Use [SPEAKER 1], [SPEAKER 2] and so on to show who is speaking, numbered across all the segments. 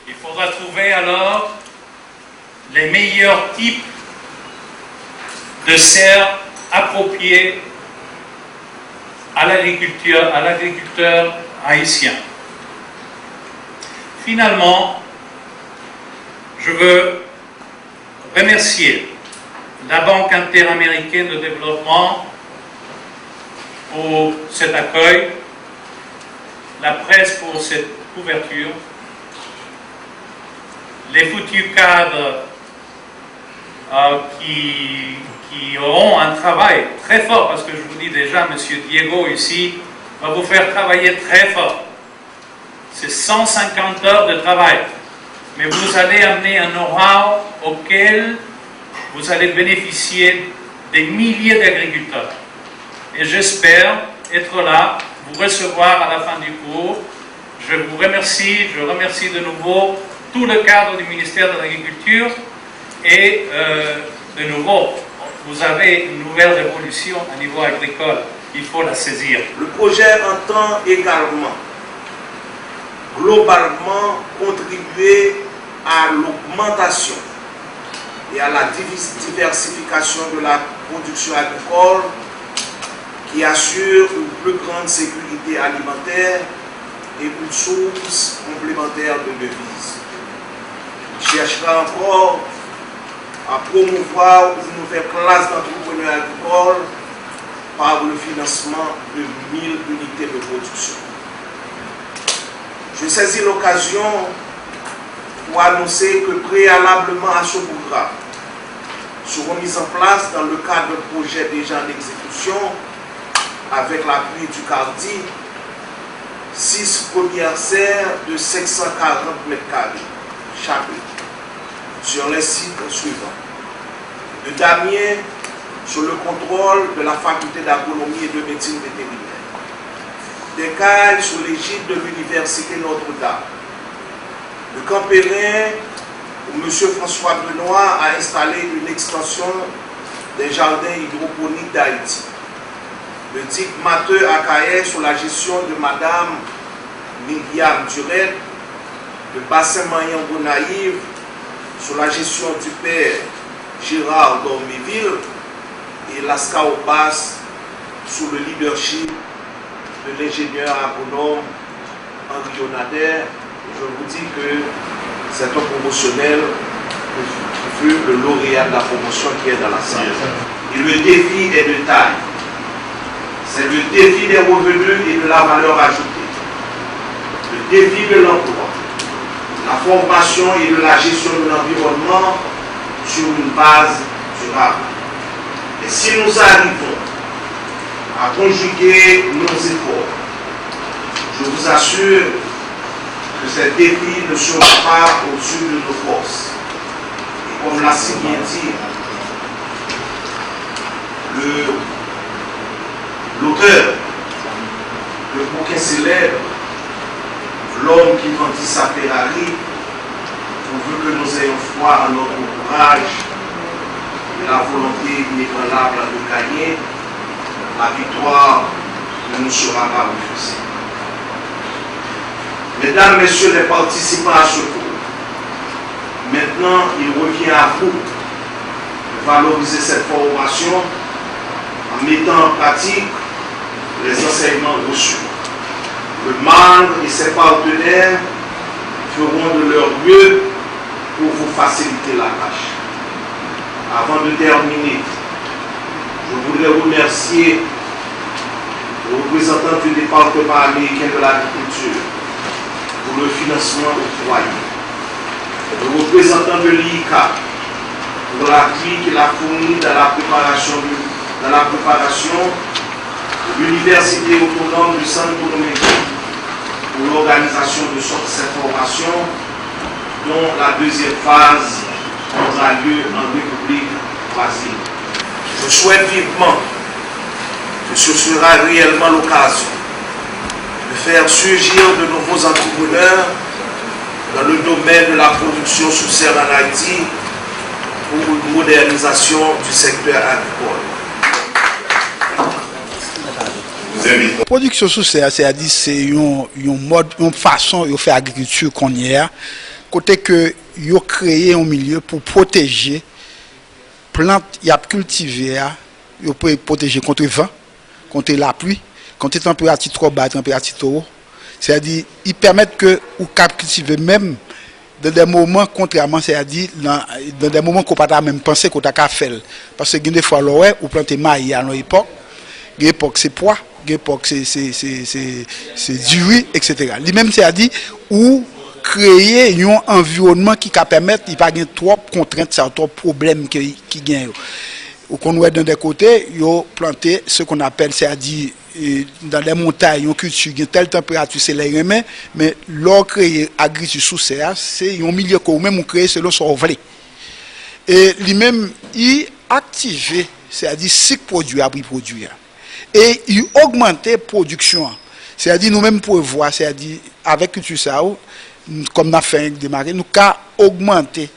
[SPEAKER 1] Il faudra trouver alors les meilleurs types de serres appropriées à l'agriculteur haïtien. Finalement, je veux remercier la Banque interaméricaine de développement pour cet accueil, la presse pour cette couverture, les futurs cadres qui auront un travail très fort, parce que je vous dis déjà, M. Diego ici va vous faire travailler très fort. C'est 150 heures de travail, mais vous allez amener un know-how auquel vous allez bénéficier des milliers d'agriculteurs. Et j'espère être là, vous recevoir à la fin du cours. Je vous remercie, je remercie de nouveau tout le cadre du ministère de l'Agriculture et de nouveau, vous avez une nouvelle révolution à niveau agricole, il faut la saisir.
[SPEAKER 2] Le projet entend également, globalement, contribuer à l'augmentation et à la diversification de la production agricole qui assure une plus grande sécurité alimentaire et une source complémentaire de devises. Il cherchera encore à promouvoir une nouvelle classe d'entrepreneurs agricoles par le financement de 1000 unités de production. Je saisis l'occasion pour annoncer que préalablement à ce programme seront mises en place dans le cadre d'un projet déjà en exécution avec l'appui du CARDI 6 premières serres de 540 mètres carrés chacune sur les sites suivants. De Damiens, sur le contrôle de la faculté d'agronomie et de médecine vétérinaire. D'Écailles, sous l'égide de l'université Notre-Dame. De Campérin, où M. François Benoît a installé une extension des jardins hydroponiques d'Haïti. De Dick Matteux à Caillet, sous la gestion de Mme Miriam Duret. De Bassin-Mayen-Gonaïve, sous la gestion du père Gérard Dorméville, et Lascaobas sous le leadership de l'ingénieur agronome Henri Yonader. Je vous dis que c'est un promotionnel qui fut le lauréat de la promotion qui est dans la salle. Et le défi est de taille. C'est le défi des revenus et de la valeur ajoutée. Le défi de l'emploi, la formation et de la gestion de l'environnement sur une base durable. Et si nous arrivons à conjuguer nos efforts, je vous assure que ces défis ne seront pas au-dessus de nos forces. Et comme l'a si bien dit l'auteur, le bouquin célèbre, l'homme qui vendit sa Ferrari, pourvu que nous ayons foi en notre courage et la volonté inébranlable de gagner, la victoire ne nous sera pas refusée. Mesdames, Messieurs les participants à ce cours, maintenant il revient à vous de valoriser cette formation en mettant en pratique les enseignements reçus. Le MAN et ses partenaires feront de leur mieux pour vous faciliter la tâche. Avant de terminer, je voudrais remercier le représentant du département américain de l'agriculture pour le financement octroyé, le représentant de l'ICA pour l'appui qu'il a fourni dans la préparation de l'Université autonome du Santo Domingo pour l'organisation de cette formation, dont la deuxième phase aura lieu en République voisine. Je souhaite vivement que ce sera réellement l'occasion de faire surgir de nouveaux entrepreneurs dans le domaine de la production sous serre en Haïti pour une modernisation du secteur agricole.
[SPEAKER 3] Production sous serre, c'est-à-dire c'est une mode, une façon de faire agriculture qu'on y a, côté que yo créé un milieu pour protéger plantes y a cultivé, yo peut protéger contre vent, contre la pluie, contre température trop basse, température trop haute. C'est-à-dire ils permettent que ou cap cultiver même dans des moments contrairement, c'est-à-dire dans des moments qu'on pas même penser qu'on t'a faire parce que des fois l'ouest ou planter maïs à une époque, une époque c'est pois, une époque c'est du riz, etc. Lui-même c'est-à-dire ou créer un environnement qui va permettre il pas gain trop contraintes, trop problèmes qui gagne. Ou qu'on voit dans des côtés, yo planter ce qu'on appelle c'est-à-dire dans les montagnes, on culture telle température, c'est les remèdes, mais l'or créé agriculture sous serre, c'est un milieu que même on crée selon son volet. Et lui-même, il active, c'est-à-dire cycle produit après produit. Et il augmente la production. C'est-à-dire nous-mêmes pour voir, c'est-à-dire avec culture ça, comme on a fait démarrer, nous avons augmenté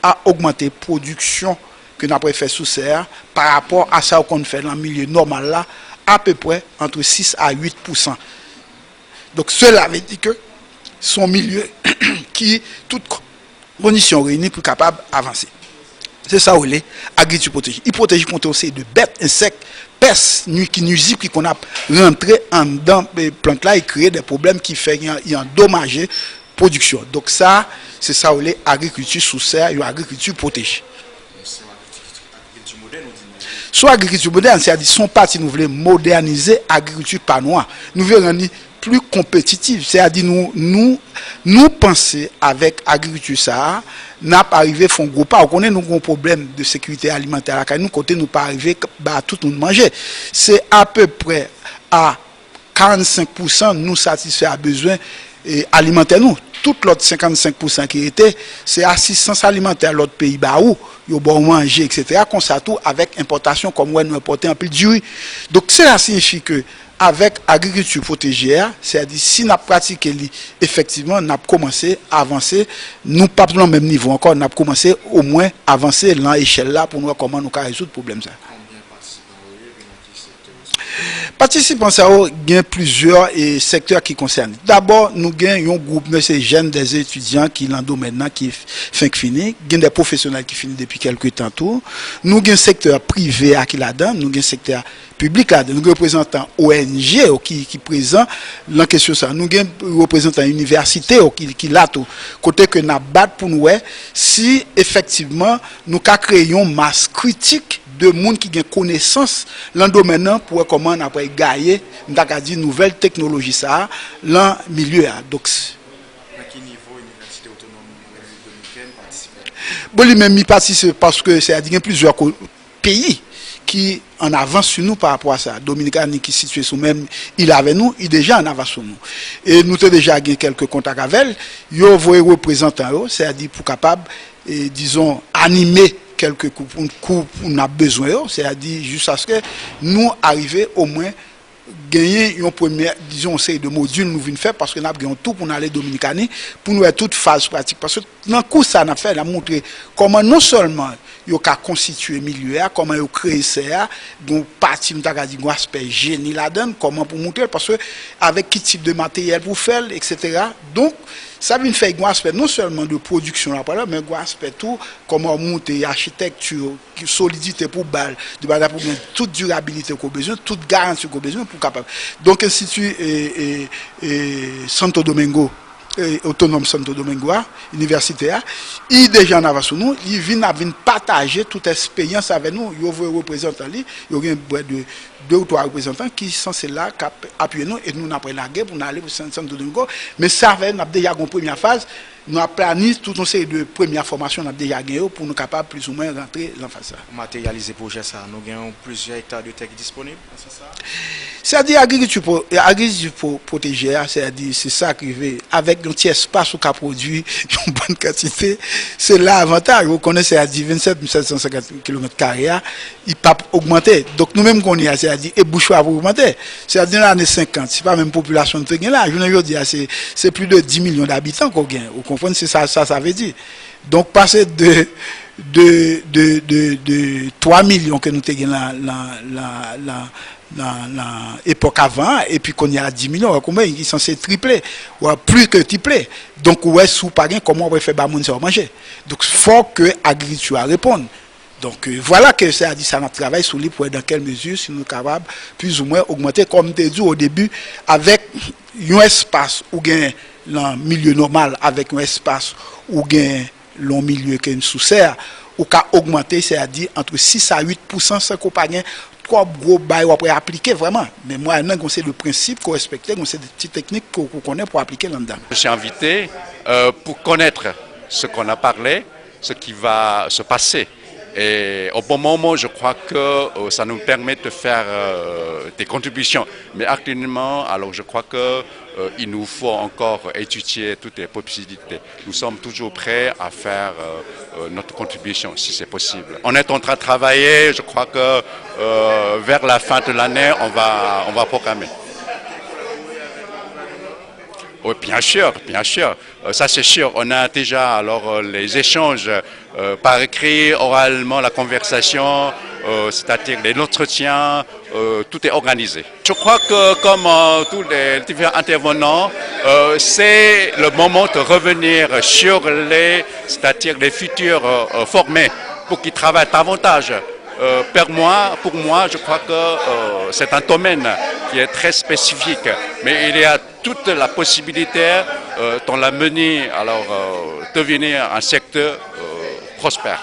[SPEAKER 3] la production que nous avons fait sous serre par rapport à ça qu'on fait dans le milieu normal là. À peu près entre 6 à 8%. Donc cela veut dire que son milieu qui toutes conditions réunies pour capable d'avancer. C'est ça où il est agriculture protégée. Il protège contre aussi de bêtes, insectes, pestes qui nuisent, qui qu'on a rentré en dedans les plantes là et créer des problèmes qui fait endommager la production. Donc ça, c'est ça où il est agriculture sous serre, une agriculture protégée. Soit agriculture moderne, c'est-à-dire son parti nous voulons moderniser l'agriculture panois. Nous voulons rendre plus compétitive. C'est-à-dire nous penser avec l'agriculture ça, n'a pas arrivé à faire un gros pas. On connaît nos gros problèmes de sécurité alimentaire. Nous côté nous pas arrivé à tout nous manger. C'est à peu près à 45% nous satisfaire à besoin alimentaire nous. Tout l'autre 55% qui était, c'est assistance alimentaire à l'autre pays bah où ils bon manger, etc. Comme ça tout avec importation comme nous importer un peu du riz. Donc cela signifie que avec agriculture protégée, c'est-à-dire si nous pratiquons effectivement, nous avons commencé à avancer, nous pas dans le même niveau encore, nous avons commencé au moins à avancer dans l'échelle là pour nous voir comment nous résoudre le problème ça. Participants, il y a plusieurs secteurs qui concernent. D'abord, nous avons un groupe de ces jeunes, des étudiants qui l'ont maintenant, qui fini. Il y a des professionnels qui finissent depuis quelques temps. Tout. Nous avons un secteur privé qui là-dedans, nous avons un secteur public là-dedans. Nous avons un représentant ONG qui présent la question ça. Nous avons un représentant université qui là tout. Côté que nous battons pour nous, si effectivement nous créons une masse critique de monde qui a connaissance dans le domaine pour comment on après gagner dit nouvelle technologie ça dans le milieu donc à quel niveau l'université autonome dominicaine participe? Bon lui-même il participe parce que c'est à dire plusieurs pays qui en avance sur nous par rapport à ça. Dominicaine qui est situé sous même il avec nous, il déjà en avance sur nous. Et nous avons déjà gagné quelques contacts avec elle. Ils ont représentants, c'est-à-dire pour capable disons animer quelques coups on a besoin, c'est-à-dire jusqu'à ce que nous arrivions au moins gagner une première, disons, série de modules nous venons faire parce que nous avons tout pour aller Dominicani pour nous faire toute phase pratique. Parce que dans le cours, ça a fait, a montré comment non seulement il y a constitué milieu, comment il a créé ça, donc partie de un aspect génie là-dedans, comment pour montrer, parce que avec quel type de matériel vous faire, etc. Donc, ça vient faire un aspect non seulement de production, mais un aspect tout, comment monter l'architecture, solidité pour balle, pour toute durabilité qu'on a besoin, toute garantie qu'on a besoin pour capable. Donc, Institut Santo Domingo, autonome Santo Domingo, universitaire, il déjà en avance sur nous, il vient partager toute expérience avec nous, il y a un représentant, il y a de 2 ou 3 représentants qui sont là, qui appuient nous, et nous après la guerre pour aller pour Santo Domingo, mais ça va, nous avons déjà une première phase, nous avons planifié toute une série de premières formations, nous avons déjà gagné pour nous capables plus ou moins rentrer dans la phase. Matérialiser le projet, ça, nous avons plusieurs hectares de terre disponibles, c'est ça? C'est-à-dire agriculture protégée, c'est-à-dire c'est ça qui veut avec un petit espace où on produit une bonne quantité, c'est là l'avantage. Vous connaissez à 27 750 km², il pas augmenter. Donc nous-mêmes qu'on y a, c'est-à-dire et bouchoir pour augmenter. C'est-à-dire dans les années 50, c'est pas même population de là. Je veux dire c'est plus de 10 millions d'habitants qu'on gagne. Vous comprenez, c'est ça veut dire. Donc passer de 3 millions que nous avons dans l'époque avant, et puis qu'on y a 10 millions, combien ils sont censés tripler, ou plus que tripler. Donc, ouais, sous pas comment on va faire bamoun ça manger. Donc, il faut que l'agriculture réponde. Donc, voilà que ça a dit ça, notre travail sur lui pour dans quelle mesure, si nous sommes capables, plus ou moins, augmenter, comme tu as dit au début, avec un espace où gain dans le milieu normal, avec un espace où gain le milieu qui est sous serre, ou qu'à augmenter, c'est-à-dire entre 6 à 8%, sans qu'on pas trois gros bails pour appliquer vraiment. Mais moi, c'est le principe qu'on respecte, c'est des petites techniques qu'on connaît pour appliquer là-dedans.
[SPEAKER 4] Je suis invité pour connaître ce qu'on a parlé, ce qui va se passer. Et au bon moment, je crois que ça nous permet de faire des contributions. Mais actuellement, alors je crois qu'il nous faut encore étudier toutes les possibilités. Nous sommes toujours prêts à faire notre contribution, si c'est possible. On est en train de travailler, je crois que vers la fin de l'année, on va programmer. Oui, bien sûr, ça c'est sûr. On a déjà alors les échanges par écrit, oralement, la conversation, c'est-à-dire les entretiens, tout est organisé. Je crois que comme tous les différents intervenants, c'est le moment de revenir sur c'est-à-dire les futurs formés pour qu'ils travaillent davantage. Pour moi, je crois que c'est un domaine qui est très spécifique, mais il y a toute la possibilité dans l'avenir, alors devenir un secteur prospère.